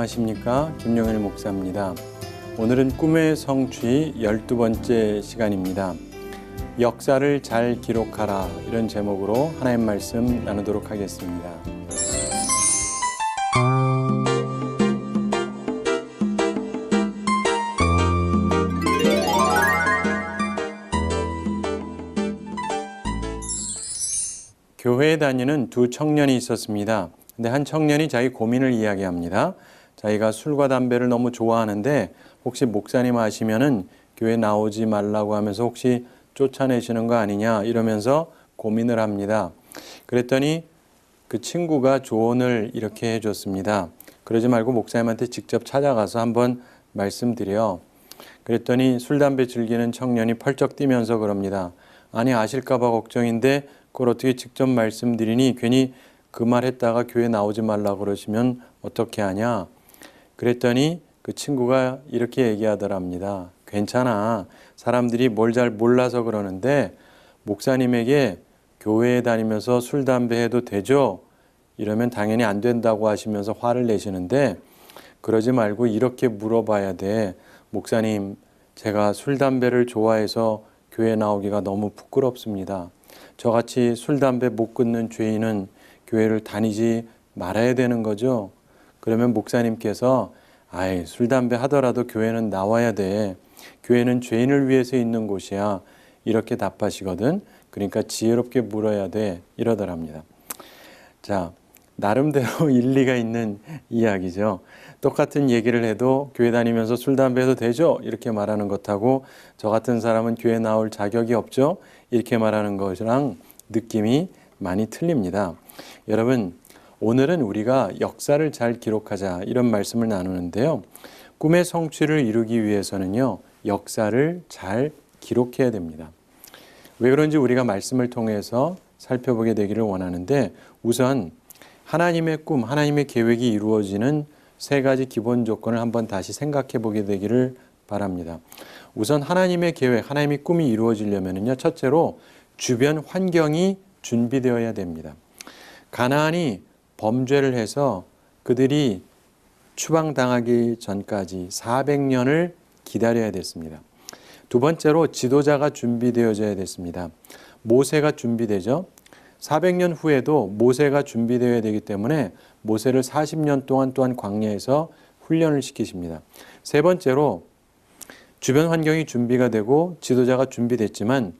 안녕하십니까? 김용일 목사입니다. 오늘은 꿈의 성취 12번째 시간입니다. 역사를 잘 기록하라, 이런 제목으로 하나님 말씀 나누도록 하겠습니다. 교회에 다니는 두 청년이 있었습니다. 근데 한 청년이 자기 고민을 이야기합니다. 자기가 술과 담배를 너무 좋아하는데 혹시 목사님 아시면은 교회 나오지 말라고 하면서 혹시 쫓아내시는 거 아니냐 이러면서 고민을 합니다. 그랬더니 그 친구가 조언을 이렇게 해줬습니다. 그러지 말고 목사님한테 직접 찾아가서 한번 말씀드려. 그랬더니 술, 담배 즐기는 청년이 펄쩍 뛰면서 그럽니다. 아니, 아실까 봐 걱정인데 그걸 어떻게 직접 말씀드리니 괜히 그 말 했다가 교회 나오지 말라고 그러시면 어떻게 하냐. 그랬더니 그 친구가 이렇게 얘기하더랍니다. 괜찮아. 사람들이 뭘 잘 몰라서 그러는데 목사님에게 교회에 다니면서 술, 담배 해도 되죠? 이러면 당연히 안 된다고 하시면서 화를 내시는데 그러지 말고 이렇게 물어봐야 돼. 목사님, 제가 술, 담배를 좋아해서 교회 나오기가 너무 부끄럽습니다. 저같이 술, 담배 못 끊는 죄인은 교회를 다니지 말아야 되는 거죠. 그러면 목사님께서 아이, 술, 담배 하더라도 교회는 나와야 돼. 교회는 죄인을 위해서 있는 곳이야. 이렇게 답하시거든. 그러니까 지혜롭게 물어야 돼. 이러더랍니다. 자, 나름대로 일리가 있는 이야기죠. 똑같은 얘기를 해도 교회 다니면서 술, 담배 해도 되죠? 이렇게 말하는 것하고 저 같은 사람은 교회 나올 자격이 없죠? 이렇게 말하는 것이랑 느낌이 많이 틀립니다. 여러분, 오늘은 우리가 역사를 잘 기록하자 이런 말씀을 나누는데요. 꿈의 성취를 이루기 위해서는요, 역사를 잘 기록해야 됩니다. 왜 그런지 우리가 말씀을 통해서 살펴보게 되기를 원하는데 우선 하나님의 꿈, 하나님의 계획이 이루어지는 세 가지 기본 조건을 한번 다시 생각해 보게 되기를 바랍니다. 우선 하나님의 계획, 하나님의 꿈이 이루어지려면요, 첫째로 주변 환경이 준비되어야 됩니다. 가나안이 범죄를 해서 그들이 추방당하기 전까지 400년을 기다려야 됐습니다. 두 번째로 지도자가 준비되어져야 됐습니다. 모세가 준비되죠. 400년 후에도 모세가 준비되어야 되기 때문에 모세를 40년 동안 또한 광야에서 훈련을 시키십니다. 세 번째로 주변 환경이 준비가 되고 지도자가 준비됐지만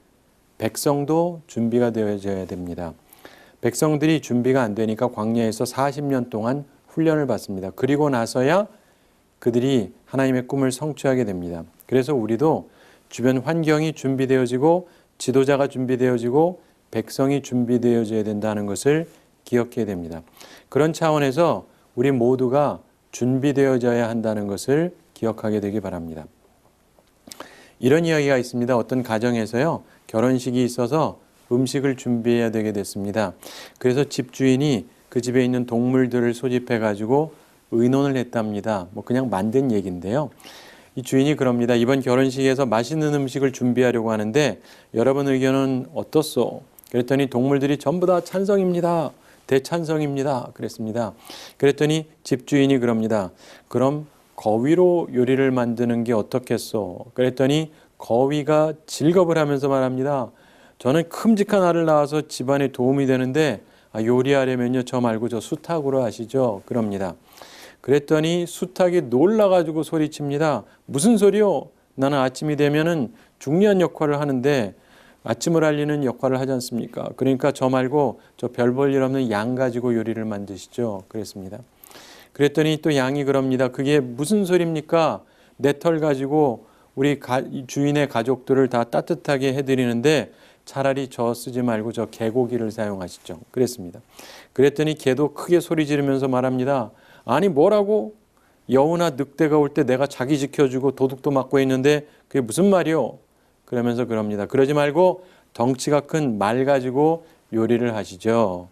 백성도 준비가 되어져야 됩니다. 백성들이 준비가 안 되니까 광야에서 40년 동안 훈련을 받습니다. 그리고 나서야 그들이 하나님의 꿈을 성취하게 됩니다. 그래서 우리도 주변 환경이 준비되어지고 지도자가 준비되어지고 백성이 준비되어져야 된다는 것을 기억해야 됩니다. 그런 차원에서 우리 모두가 준비되어져야 한다는 것을 기억하게 되기 바랍니다. 이런 이야기가 있습니다. 어떤 가정에서요, 결혼식이 있어서 음식을 준비해야 되게 됐습니다. 그래서 집주인이 그 집에 있는 동물들을 소집해 가지고 의논을 했답니다. 그냥 만든 얘기인데요. 이 주인이 그럽니다. 이번 결혼식에서 맛있는 음식을 준비하려고 하는데 여러분 의견은 어떻소? 그랬더니 동물들이 전부 다 찬성입니다. 대찬성입니다. 그랬습니다. 그랬더니 집주인이 그럽니다. 그럼 거위로 요리를 만드는 게 어떻겠소? 그랬더니 거위가 질겁을 하면서 말합니다. 저는 큼직한 알을 낳아서 집안에 도움이 되는데 요리하려면요, 저 말고 저 수탉으로 하시죠. 그럽니다. 그랬더니 수탉이 놀라가지고 소리칩니다. 무슨 소리요? 나는 아침이 되면은 중요한 역할을 하는데 아침을 알리는 역할을 하지 않습니까? 그러니까 저 말고 저 별 볼 일 없는 양 가지고 요리를 만드시죠. 그랬습니다. 그랬더니 또 양이 그럽니다. 그게 무슨 소리입니까? 내 털 가지고 우리 주인의 가족들을 다 따뜻하게 해드리는데 차라리 저 쓰지 말고 저 개고기를 사용하시죠. 그랬습니다. 그랬더니 개도 크게 소리 지르면서 말합니다. 아니 뭐라고? 여우나 늑대가 올 때 내가 자기 지켜주고 도둑도 맞고 있는데 그게 무슨 말이요? 그러면서 그럽니다. 그러지 말고 덩치가 큰 말 가지고 요리를 하시죠.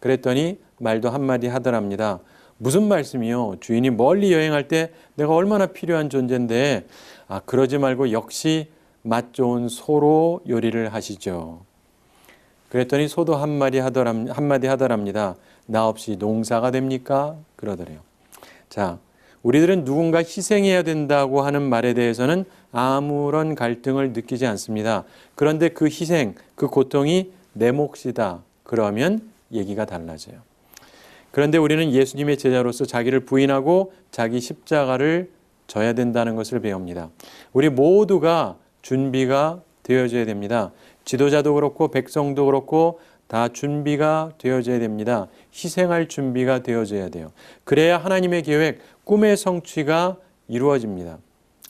그랬더니 말도 한마디 하더랍니다. 무슨 말씀이요? 주인이 멀리 여행할 때 내가 얼마나 필요한 존재인데 그러지 말고 역시 맛 좋은 소로 요리를 하시죠. 그랬더니 소도 한마디 하더랍니다. 나 없이 농사가 됩니까? 그러더래요. 자, 우리들은 누군가 희생해야 된다고 하는 말에 대해서는 아무런 갈등을 느끼지 않습니다. 그런데 그 희생, 그 고통이 내 몫이다. 그러면 얘기가 달라져요. 그런데 우리는 예수님의 제자로서 자기를 부인하고 자기 십자가를 져야 된다는 것을 배웁니다. 우리 모두가 준비가 되어져야 됩니다. 지도자도 그렇고 백성도 그렇고 다 준비가 되어져야 됩니다. 희생할 준비가 되어져야 돼요. 그래야 하나님의 계획, 꿈의 성취가 이루어집니다.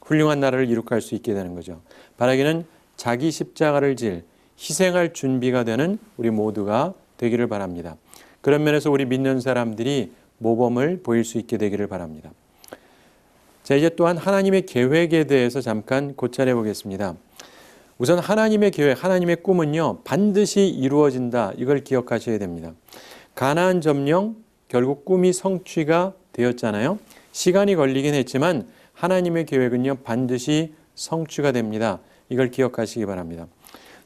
훌륭한 나라를 이룩할 수 있게 되는 거죠. 바라기는 자기 십자가를 질, 희생할 준비가 되는 우리 모두가 되기를 바랍니다. 그런 면에서 우리 믿는 사람들이 모범을 보일 수 있게 되기를 바랍니다. 자, 이제 또한 하나님의 계획에 대해서 잠깐 고찰해 보겠습니다. 우선 하나님의 계획, 하나님의 꿈은요, 반드시 이루어진다. 이걸 기억하셔야 됩니다. 가나안 점령, 결국 꿈이 성취가 되었잖아요. 시간이 걸리긴 했지만 하나님의 계획은요, 반드시 성취가 됩니다. 이걸 기억하시기 바랍니다.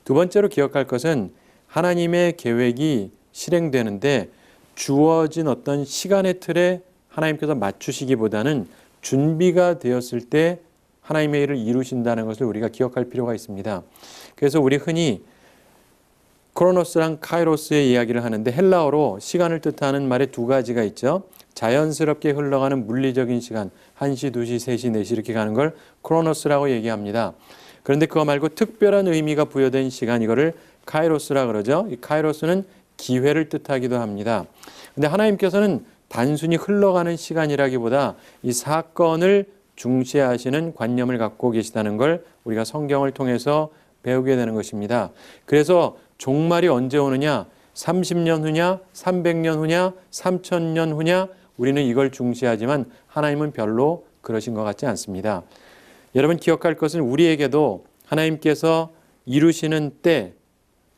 두 번째로 기억할 것은 하나님의 계획이 실행되는데 주어진 어떤 시간의 틀에 하나님께서 맞추시기보다는 준비가 되었을 때 하나님의 일을 이루신다는 것을 우리가 기억할 필요가 있습니다. 그래서 우리 흔히 크로노스랑 카이로스의 이야기를 하는데 헬라어로 시간을 뜻하는 말에 두 가지가 있죠. 자연스럽게 흘러가는 물리적인 시간, 1시, 2시, 3시, 4시 이렇게 가는 걸 크로노스라고 얘기합니다. 그런데 그거 말고 특별한 의미가 부여된 시간, 이거를 카이로스라 그러죠. 이 카이로스는 기회를 뜻하기도 합니다. 근데 하나님께서는 단순히 흘러가는 시간이라기보다 이 사건을 중시하시는 관념을 갖고 계시다는 걸 우리가 성경을 통해서 배우게 되는 것입니다. 그래서 종말이 언제 오느냐, 30년 후냐, 300년 후냐, 3000년 후냐, 우리는 이걸 중시하지만 하나님은 별로 그러신 것 같지 않습니다. 여러분 기억할 것은 우리에게도 하나님께서 이루시는 때,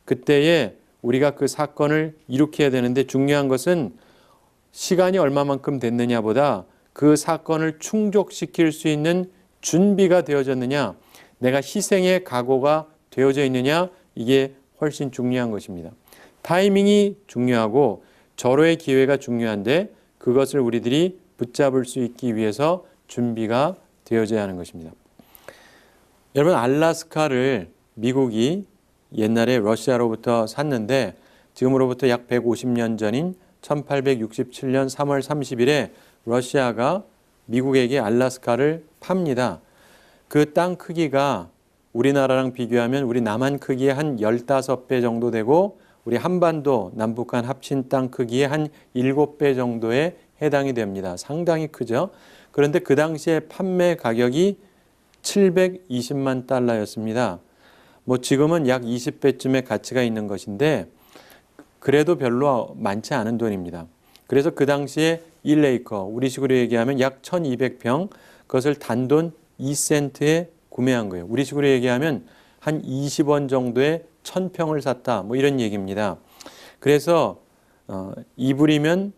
그때에 우리가 그 사건을 이룩해야 되는데 중요한 것은 시간이 얼마만큼 됐느냐보다 그 사건을 충족시킬 수 있는 준비가 되어졌느냐, 내가 희생의 각오가 되어져 있느냐, 이게 훨씬 중요한 것입니다. 타이밍이 중요하고 절호의 기회가 중요한데 그것을 우리들이 붙잡을 수 있기 위해서 준비가 되어져야 하는 것입니다. 여러분 알래스카를 미국이 옛날에 러시아로부터 샀는데 지금으로부터 약 150년 전인 1867년 3월 30일에 러시아가 미국에게 알래스카를 팝니다. 그 땅 크기가 우리나라랑 비교하면 우리 남한 크기의 한 15배 정도 되고 우리 한반도 남북한 합친 땅 크기의 한 7배 정도에 해당이 됩니다. 상당히 크죠. 그런데 그 당시에 판매 가격이 720만 달러였습니다. 뭐 지금은 약 20배쯤의 가치가 있는 것인데 그래도 별로 많지 않은 돈입니다. 그래서 그 당시에 1에이커, 우리식으로 얘기하면 약 1200평, 그것을 단돈 2센트에 구매한 거예요. 우리식으로 얘기하면 한 20원 정도의 1000평을 샀다. 뭐 이런 얘기입니다. 그래서 2불이면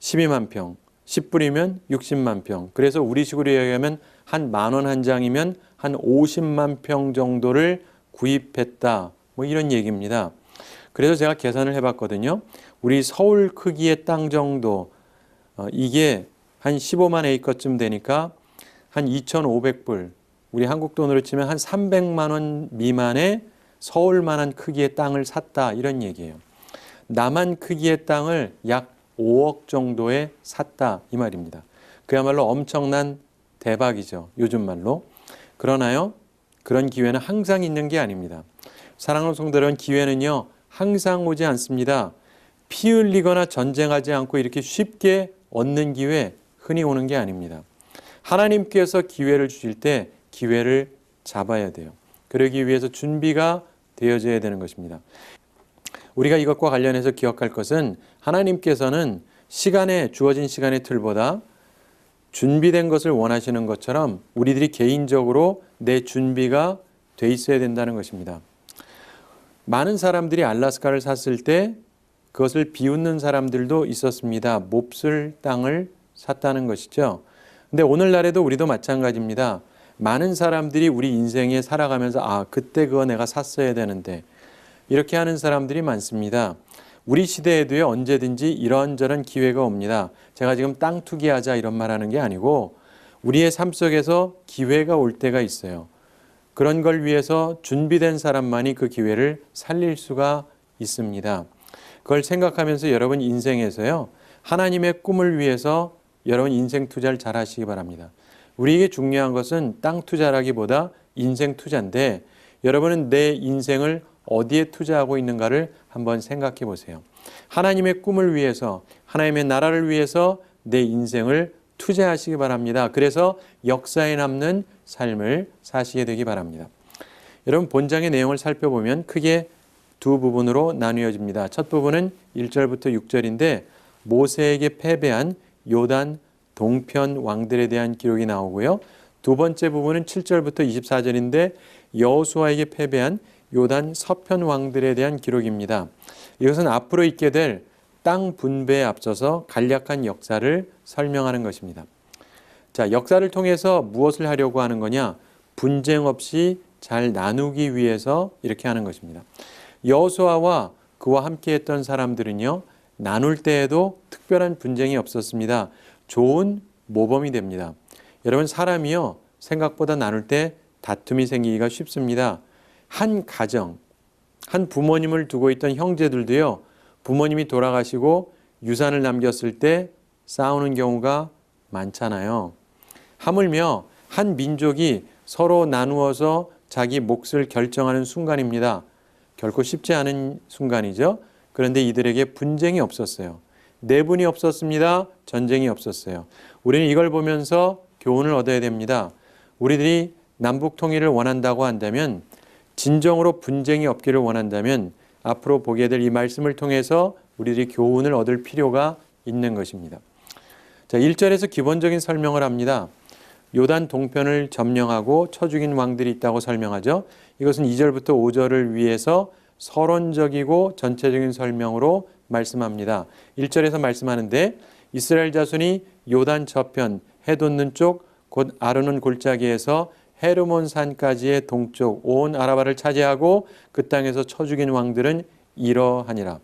12만 평, 10불이면 60만 평. 그래서 우리식으로 얘기하면 한 10,000원 한 장이면 한 50만 평 정도를 구입했다. 뭐 이런 얘기입니다. 그래서 제가 계산을 해봤거든요. 우리 서울 크기의 땅 정도, 이게 한 15만 에이커쯤 되니까 한 2,500불, 우리 한국 돈으로 치면 한 300만 원 미만의 서울만한 크기의 땅을 샀다, 이런 얘기예요. 남한 크기의 땅을 약 5억 정도에 샀다, 이 말입니다. 그야말로 엄청난 대박이죠, 요즘 말로. 그러나요, 그런 기회는 항상 있는 게 아닙니다. 사랑하는 성도 여러분, 기회는요 항상 오지 않습니다. 피 흘리거나 전쟁하지 않고 이렇게 쉽게 얻는 기회, 흔히 오는 게 아닙니다. 하나님께서 기회를 주실 때 기회를 잡아야 돼요. 그러기 위해서 준비가 되어져야 되는 것입니다. 우리가 이것과 관련해서 기억할 것은 하나님께서는 주어진 시간의 틀보다 준비된 것을 원하시는 것처럼 우리들이 개인적으로 내 준비가 돼 있어야 된다는 것입니다. 많은 사람들이 알래스카를 샀을 때 그것을 비웃는 사람들도 있었습니다. 몹쓸 땅을 샀다는 것이죠. 근데 오늘날에도 우리도 마찬가지입니다. 많은 사람들이 우리 인생에 살아가면서 그때 그거 내가 샀어야 되는데 이렇게 하는 사람들이 많습니다. 우리 시대에도요, 언제든지 이런저런 기회가 옵니다. 제가 지금 땅 투기하자 이런 말 하는 게 아니고 우리의 삶 속에서 기회가 올 때가 있어요. 그런 걸 위해서 준비된 사람만이 그 기회를 살릴 수가 있습니다. 그걸 생각하면서 여러분 인생에서요, 하나님의 꿈을 위해서 여러분 인생 투자를 잘 하시기 바랍니다. 우리에게 중요한 것은 땅 투자라기보다 인생 투자인데 여러분은 내 인생을 어디에 투자하고 있는가를 한번 생각해 보세요. 하나님의 꿈을 위해서, 하나님의 나라를 위해서 내 인생을 투자하시기 바랍니다. 그래서 역사에 남는 삶을 사시게 되기 바랍니다. 여러분 본장의 내용을 살펴보면 크게 두 부분으로 나뉘어집니다. 첫 부분은 1절부터 6절인데 모세에게 패배한 요단 동편 왕들에 대한 기록이 나오고요. 두 번째 부분은 7절부터 24절인데 여호수아에게 패배한 요단 서편 왕들에 대한 기록입니다. 이것은 앞으로 있게 될 땅 분배에 앞서서 간략한 역사를 설명하는 것입니다. 자, 역사를 통해서 무엇을 하려고 하는 거냐? 분쟁 없이 잘 나누기 위해서 이렇게 하는 것입니다. 여호수아와 그와 함께했던 사람들은요, 나눌 때에도 특별한 분쟁이 없었습니다. 좋은 모범이 됩니다. 여러분 사람이요, 생각보다 나눌 때 다툼이 생기기가 쉽습니다. 한 가정, 한 부모님을 두고 있던 형제들도요, 부모님이 돌아가시고 유산을 남겼을 때 싸우는 경우가 많잖아요. 하물며 한 민족이 서로 나누어서 자기 몫을 결정하는 순간입니다. 결코 쉽지 않은 순간이죠. 그런데 이들에게 분쟁이 없었어요. 내분이 없었습니다. 전쟁이 없었어요. 우리는 이걸 보면서 교훈을 얻어야 됩니다. 우리들이 남북 통일을 원한다고 한다면, 진정으로 분쟁이 없기를 원한다면 앞으로 보게 될 이 말씀을 통해서 우리들이 교훈을 얻을 필요가 있는 것입니다. 자, 1절에서 기본적인 설명을 합니다. 요단 동편을 점령하고 쳐 죽인 왕들이 있다고 설명하죠. 이것은 2절부터 5절을 위해서 서론적이고 전체적인 설명으로 말씀합니다. 1절에서 말씀하는데 이스라엘 자손이 요단 저편 해 돋는 쪽 곧 아르논 골짜기에서 헤르몬 산까지의 동쪽 온 아라바를 차지하고 그 땅에서 쳐 죽인 왕들은 이러하니라.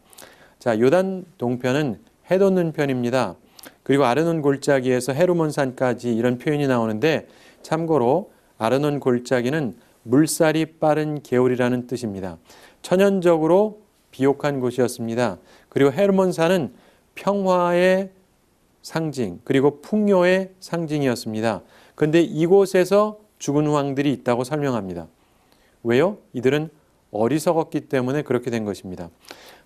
자, 요단 동편은 해 돋는 편입니다. 그리고 아르논 골짜기에서 헤르몬 산까지 이런 표현이 나오는데 참고로 아르논 골짜기는 물살이 빠른 개울이라는 뜻입니다. 천연적으로 비옥한 곳이었습니다. 그리고 헤르몬 산은 평화의 상징 그리고 풍요의 상징이었습니다. 그런데 이곳에서 죽은 왕들이 있다고 설명합니다. 왜요? 이들은 어리석었기 때문에 그렇게 된 것입니다.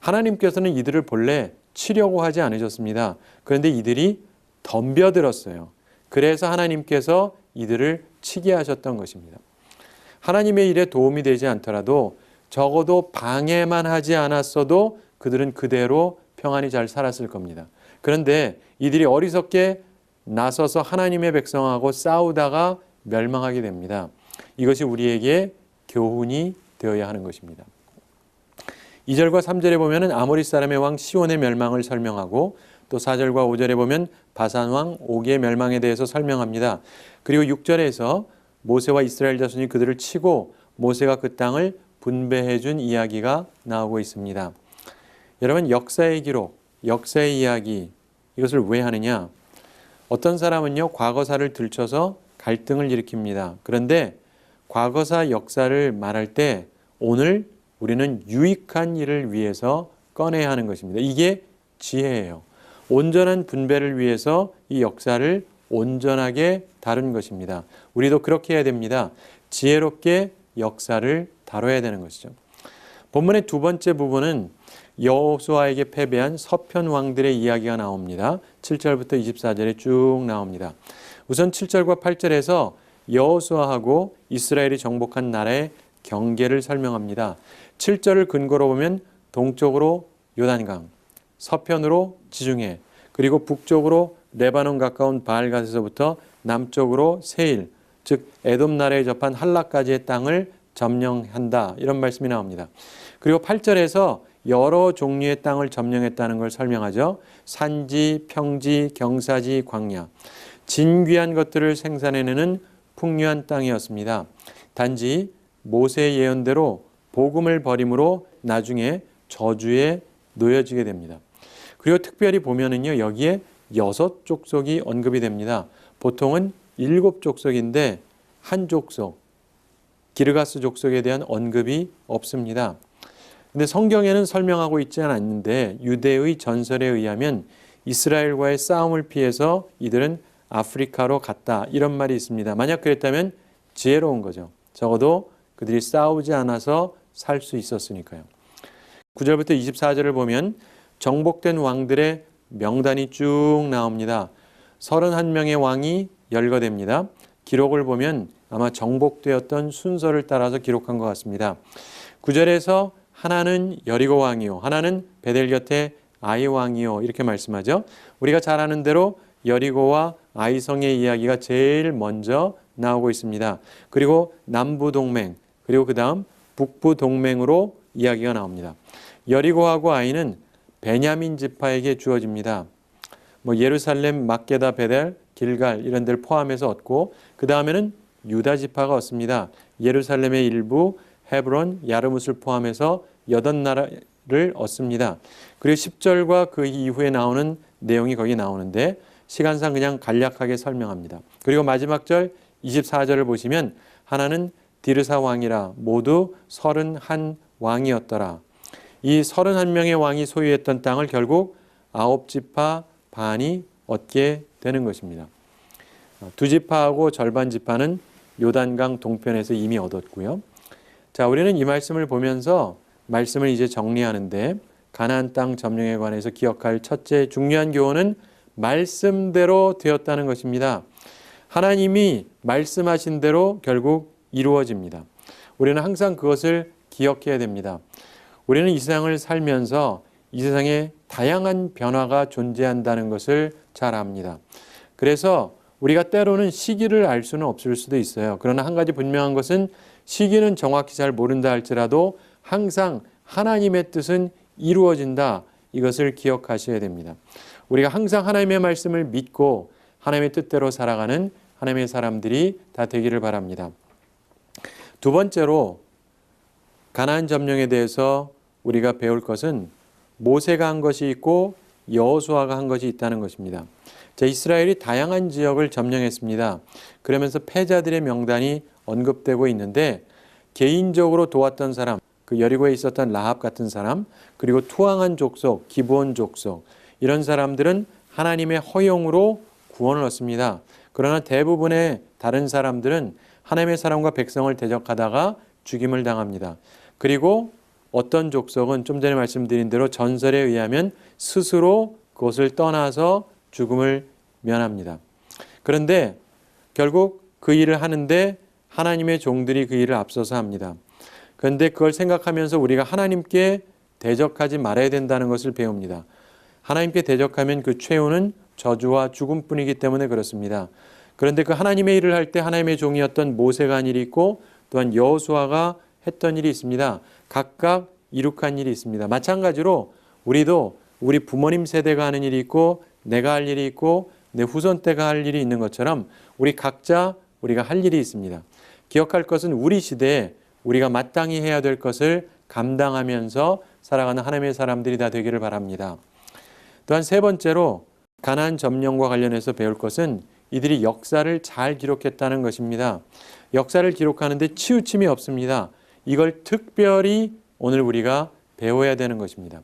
하나님께서는 이들을 본래 치려고 하지 않으셨습니다. 그런데 이들이 덤벼들었어요. 그래서 하나님께서 이들을 치게 하셨던 것입니다. 하나님의 일에 도움이 되지 않더라도 적어도 방해만 하지 않았어도 그들은 그대로 평안히 잘 살았을 겁니다. 그런데 이들이 어리석게 나서서 하나님의 백성하고 싸우다가 멸망하게 됩니다. 이것이 우리에게 교훈이 되어야 하는 것입니다. 2절과 3절에 보면 아모리 사람의 왕 시온의 멸망을 설명하고 또 4절과 5절에 보면 바산 왕 옥의 멸망에 대해서 설명합니다. 그리고 6절에서 모세와 이스라엘 자손이 그들을 치고 모세가 그 땅을 분배해 준 이야기가 나오고 있습니다. 여러분 역사의 기록, 역사의 이야기 이것을 왜 하느냐? 어떤 사람은요 과거사를 들춰서 갈등을 일으킵니다. 그런데 과거사 역사를 말할 때 오늘 우리는 유익한 일을 위해서 꺼내야 하는 것입니다. 이게 지혜예요. 온전한 분배를 위해서 이 역사를 온전하게 다룬 것입니다. 우리도 그렇게 해야 됩니다. 지혜롭게 역사를 다뤄야 되는 것이죠. 본문의 두 번째 부분은 여호수아에게 패배한 서편 왕들의 이야기가 나옵니다. 7절부터 24절에 쭉 나옵니다. 우선 7절과 8절에서 여호수아하고 이스라엘이 정복한 나라의 경계를 설명합니다. 7절을 근거로 보면 동쪽으로 요단강, 서편으로 지중해, 그리고 북쪽으로 레바논 가까운 바알갓에서부터 남쪽으로 세일, 즉 에돔 나라에 접한 할라까지의 땅을 점령한다. 이런 말씀이 나옵니다. 그리고 8절에서 여러 종류의 땅을 점령했다는 걸 설명하죠. 산지, 평지, 경사지, 광야. 진귀한 것들을 생산해내는 풍요한 땅이었습니다. 단지 모세의 예언대로 복음을 버림으로 나중에 저주의 놓여지게 됩니다. 그리고 특별히 보면은요, 여기에 6족속이 언급이 됩니다. 보통은 7족속인데 한 족속, 기르가스 족속에 대한 언급이 없습니다. 근데 성경에는 설명하고 있지 않는데 유대의 전설에 의하면 이스라엘과의 싸움을 피해서 이들은 아프리카로 갔다, 이런 말이 있습니다. 만약 그랬다면 지혜로운 거죠. 적어도 그들이 싸우지 않아서 살 수 있었으니까요. 9절부터 24절을 보면 정복된 왕들의 명단이 쭉 나옵니다. 31명의 왕이 열거됩니다. 기록을 보면 아마 정복되었던 순서를 따라서 기록한 것 같습니다. 9절에서 하나는 여리고 왕이요, 하나는 베델 곁에 아이 왕이요, 이렇게 말씀하죠. 우리가 잘 아는 대로 여리고와 아이성의 이야기가 제일 먼저 나오고 있습니다. 그리고 남부 동맹, 그리고 그 다음 북부 동맹으로 이야기가 나옵니다. 여리고하고 아이는 베냐민 지파에게 주어집니다. 예루살렘, 막게다, 베델, 길갈 이런 데를 포함해서 얻고, 그 다음에는 유다 지파가 얻습니다. 예루살렘의 일부, 헤브론, 야르뭇을 포함해서 8나라를 얻습니다. 그리고 10절과 그 이후에 나오는 내용이 거기 나오는데 시간상 그냥 간략하게 설명합니다. 그리고 마지막 절 24절을 보시면 하나는 디르사 왕이라 모두 31왕이었더라. 이 31명의 왕이 소유했던 땅을 결국 9지파 반이 얻게 되는 것입니다. 2지파하고 절반 지파는 요단강 동편에서 이미 얻었고요. 자, 우리는 이 말씀을 보면서 말씀을 이제 정리하는데 가나안 땅 점령에 관해서 기억할 첫째 중요한 교훈은 말씀대로 되었다는 것입니다. 하나님이 말씀하신 대로 결국 이루어집니다. 우리는 항상 그것을 기억해야 됩니다. 우리는 이 세상을 살면서 이 세상에 다양한 변화가 존재한다는 것을 잘 압니다. 그래서 우리가 때로는 시기를 알 수는 없을 수도 있어요. 그러나 한 가지 분명한 것은 시기는 정확히 잘 모른다 할지라도 항상 하나님의 뜻은 이루어진다, 이것을 기억하셔야 됩니다. 우리가 항상 하나님의 말씀을 믿고 하나님의 뜻대로 살아가는 하나님의 사람들이 다 되기를 바랍니다. 두 번째로 가나안 점령에 대해서 우리가 배울 것은 모세가 한 것이 있고 여호수아가 한 것이 있다는 것입니다. 자, 이스라엘이 다양한 지역을 점령했습니다. 그러면서 패자들의 명단이 언급되고 있는데 개인적으로 도왔던 사람, 그 여리고에 있었던 라합 같은 사람, 그리고 투항한 족속, 기브온 족속, 이런 사람들은 하나님의 허용으로 구원을 얻습니다. 그러나 대부분의 다른 사람들은 하나님의 사람과 백성을 대적하다가 죽임을 당합니다. 그리고 어떤 족속은 좀 전에 말씀드린 대로 전설에 의하면 스스로 그것을 떠나서 죽음을 면합니다. 그런데 결국 그 일을 하는데 하나님의 종들이 그 일을 앞서서 합니다. 그런데 그걸 생각하면서 우리가 하나님께 대적하지 말아야 된다는 것을 배웁니다. 하나님께 대적하면 그 최후는 저주와 죽음뿐이기 때문에 그렇습니다. 그런데 그 하나님의 일을 할 때 하나님의 종이었던 모세가 한 일이 있고 또한 여호수아가 했던 일이 있습니다. 각각 이룩한 일이 있습니다. 마찬가지로 우리도 우리 부모님 세대가 하는 일이 있고 내가 할 일이 있고 내 후손 때가 할 일이 있는 것처럼 우리 각자 우리가 할 일이 있습니다. 기억할 것은 우리 시대에 우리가 마땅히 해야 될 것을 감당하면서 살아가는 하나님의 사람들이 다 되기를 바랍니다. 또한 세 번째로 가나안 점령과 관련해서 배울 것은 이들이 역사를 잘 기록했다는 것입니다. 역사를 기록하는데 치우침이 없습니다. 이걸 특별히 오늘 우리가 배워야 되는 것입니다.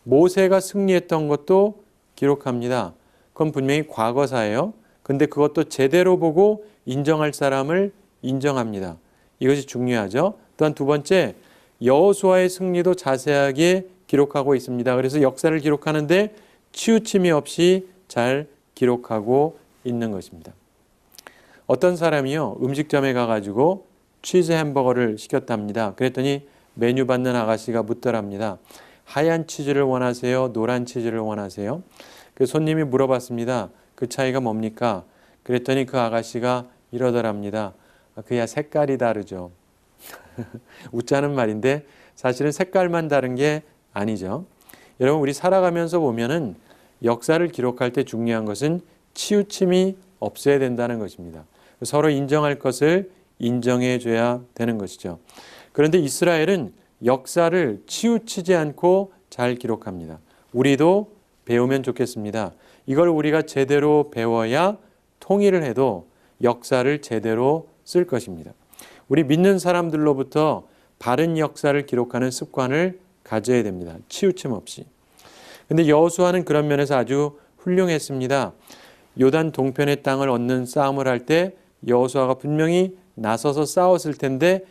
모세가 승리했던 것도 기록합니다. 그건 분명히 과거사예요. 근데 그것도 제대로 보고 인정할 사람을 인정합니다. 이것이 중요하죠. 또한 두 번째, 여호수아의 승리도 자세하게 기록하고 있습니다. 그래서 역사를 기록하는데 치우침이 없이 잘 기록하고 있는 것입니다. 어떤 사람이요, 음식점에 가가지고 치즈 햄버거를 시켰답니다. 그랬더니 메뉴 받는 아가씨가 묻더랍니다. 하얀 치즈를 원하세요? 노란 치즈를 원하세요? 그 손님이 물어봤습니다. 그 차이가 뭡니까? 그랬더니 그 아가씨가 이러더랍니다. 그야 색깔이 다르죠. 웃자는 말인데 사실은 색깔만 다른 게 아니죠. 여러분, 우리 살아가면서 보면은 역사를 기록할 때 중요한 것은 치우침이 없어야 된다는 것입니다. 서로 인정할 것을 인정해 줘야 되는 것이죠. 그런데 이스라엘은 역사를 치우치지 않고 잘 기록합니다. 우리도 배우면 좋겠습니다. 이걸 우리가 제대로 배워야 통일을 해도 역사를 제대로 쓸 것입니다. 우리 믿는 사람들로부터 바른 역사를 기록하는 습관을 가져야 됩니다. 치우침 없이. 근데 여호수아는 그런 면에서 아주 훌륭했습니다. 요단 동편의 땅을 얻는 싸움을 할 때 여호수아가 분명히 나서서 싸웠을 텐데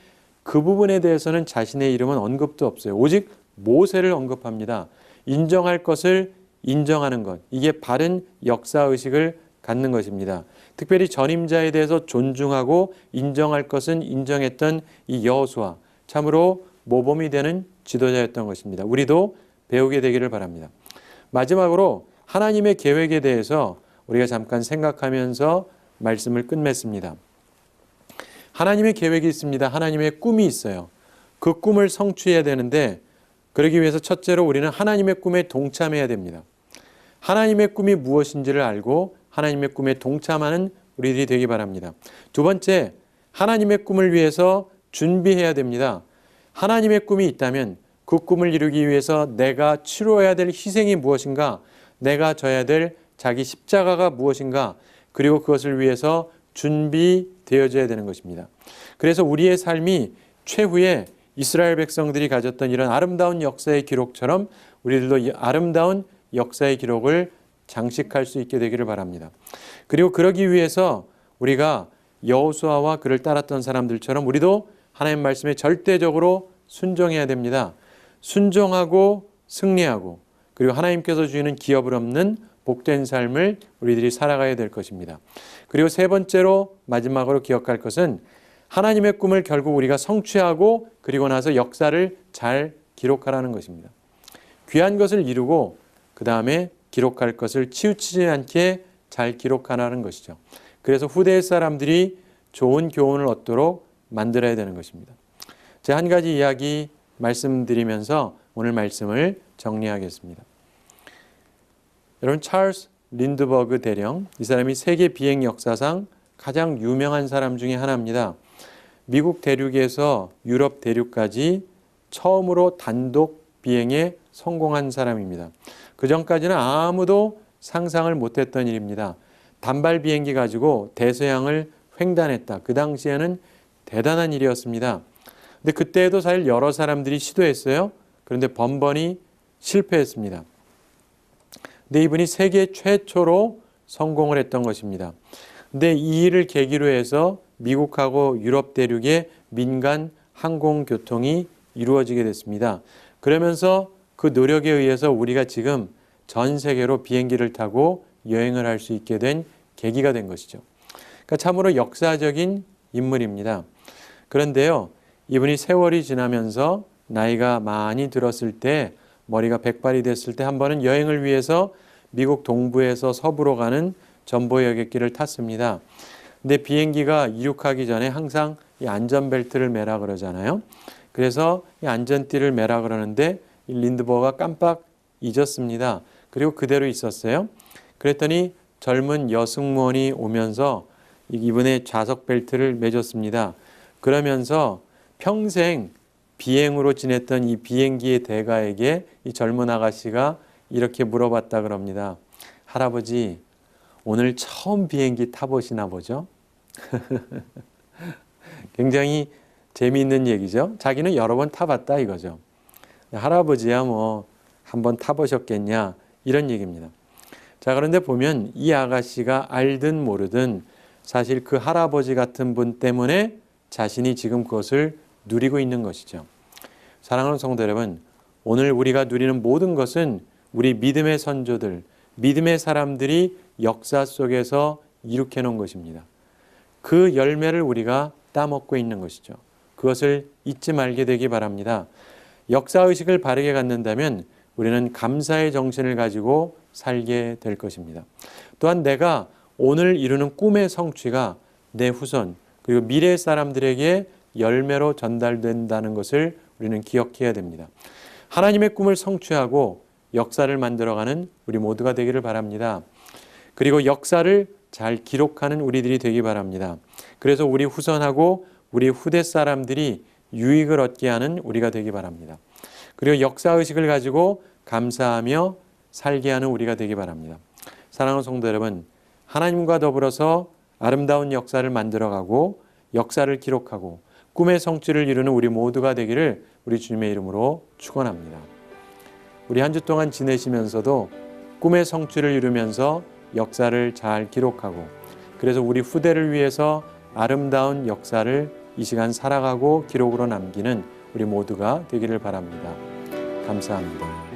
그 부분에 대해서는 자신의 이름은 언급도 없어요. 오직 모세를 언급합니다. 인정할 것을 인정하는 것. 이게 바른 역사의식을 갖는 것입니다. 특별히 전임자에 대해서 존중하고 인정할 것은 인정했던 이 여호수아. 참으로 모범이 되는 지도자였던 것입니다. 우리도 배우게 되기를 바랍니다. 마지막으로 하나님의 계획에 대해서 우리가 잠깐 생각하면서 말씀을 끝맺습니다. 하나님의 계획이 있습니다. 하나님의 꿈이 있어요. 그 꿈을 성취해야 되는데 그러기 위해서 첫째로 우리는 하나님의 꿈에 동참해야 됩니다. 하나님의 꿈이 무엇인지를 알고 하나님의 꿈에 동참하는 우리들이 되기 바랍니다. 두 번째, 하나님의 꿈을 위해서 준비해야 됩니다. 하나님의 꿈이 있다면 그 꿈을 이루기 위해서 내가 치러야 될 희생이 무엇인가, 내가 져야 될 자기 십자가가 무엇인가, 그리고 그것을 위해서 준비되어져야 되는 것입니다. 그래서 우리의 삶이 최후의 이스라엘 백성들이 가졌던 이런 아름다운 역사의 기록처럼 우리들도 아름다운 역사의 기록을 장식할 수 있게 되기를 바랍니다. 그리고 그러기 위해서 우리가 여호수아와 그를 따랐던 사람들처럼 우리도 하나님 말씀에 절대적으로 순종해야 됩니다. 순종하고 승리하고 그리고 하나님께서 주시는 기업을 없는 복된 삶을 우리들이 살아가야 될 것입니다. 그리고 세 번째로 마지막으로 기억할 것은 하나님의 꿈을 결국 우리가 성취하고 그리고 나서 역사를 잘 기록하라는 것입니다. 귀한 것을 이루고 그 다음에 기록할 것을 치우치지 않게 잘 기록하라는 것이죠. 그래서 후대의 사람들이 좋은 교훈을 얻도록 만들어야 되는 것입니다. 제가 한 가지 이야기 말씀드리면서 오늘 말씀을 정리하겠습니다. 여러분, 찰스 린드버그 대령, 이 사람이 세계 비행 역사상 가장 유명한 사람 중에 하나입니다. 미국 대륙에서 유럽 대륙까지 처음으로 단독 비행에 성공한 사람입니다. 그 전까지는 아무도 상상을 못했던 일입니다. 단발 비행기 가지고 대서양을 횡단했다. 그 당시에는 대단한 일이었습니다. 근데 그때에도 사실 여러 사람들이 시도했어요. 그런데 번번이 실패했습니다. 근데 이분이 세계 최초로 성공을 했던 것입니다. 근데 이 일을 계기로 해서 미국하고 유럽 대륙의 민간 항공교통이 이루어지게 됐습니다. 그러면서 그 노력에 의해서 우리가 지금 전 세계로 비행기를 타고 여행을 할 수 있게 된 계기가 된 것이죠. 그러니까 참으로 역사적인 인물입니다. 그런데요, 이분이 세월이 지나면서 나이가 많이 들었을 때, 머리가 백발이 됐을 때 한 번은 여행을 위해서 미국 동부에서 서부로 가는 전보 여객기를 탔습니다. 근데 비행기가 이륙하기 전에 항상 이 안전벨트를 매라 그러잖아요. 그래서 이 안전띠를 매라 그러는데 이 린드버가 깜빡 잊었습니다. 그리고 그대로 있었어요. 그랬더니 젊은 여승무원이 오면서 이분의 좌석 벨트를 매줬습니다. 그러면서 평생 비행으로 지냈던 이 비행기의 대가에게 이 젊은 아가씨가 이렇게 물어봤다 그럽니다. 할아버지, 오늘 처음 비행기 타보시나 보죠? 굉장히 재미있는 얘기죠. 자기는 여러 번 타봤다 이거죠. 할아버지야 뭐 한번 타보셨겠냐 이런 얘기입니다. 자, 그런데 보면 이 아가씨가 알든 모르든 사실 그 할아버지 같은 분 때문에 자신이 지금 그것을 누리고 있는 것이죠. 사랑하는 성도 여러분, 오늘 우리가 누리는 모든 것은 우리 믿음의 선조들, 믿음의 사람들이 역사 속에서 이룩해 놓은 것입니다. 그 열매를 우리가 따먹고 있는 것이죠. 그것을 잊지 말게 되기 바랍니다. 역사의식을 바르게 갖는다면 우리는 감사의 정신을 가지고 살게 될 것입니다. 또한 내가 오늘 이루는 꿈의 성취가 내 후손 그리고 미래 사람들에게 열매로 전달된다는 것을 우리는 기억해야 됩니다. 하나님의 꿈을 성취하고 역사를 만들어가는 우리 모두가 되기를 바랍니다. 그리고 역사를 잘 기록하는 우리들이 되기 바랍니다. 그래서 우리 후손하고 우리 후대 사람들이 유익을 얻게 하는 우리가 되기 바랍니다. 그리고 역사의식을 가지고 감사하며 살게 하는 우리가 되기 바랍니다. 사랑하는 성도 여러분, 하나님과 더불어서 아름다운 역사를 만들어가고 역사를 기록하고 꿈의 성취를 이루는 우리 모두가 되기를 우리 주님의 이름으로 축원합니다. 우리 한 주 동안 지내시면서도 꿈의 성취를 이루면서 역사를 잘 기록하고 그래서 우리 후대를 위해서 아름다운 역사를 이 시간 살아가고 기록으로 남기는 우리 모두가 되기를 바랍니다. 감사합니다.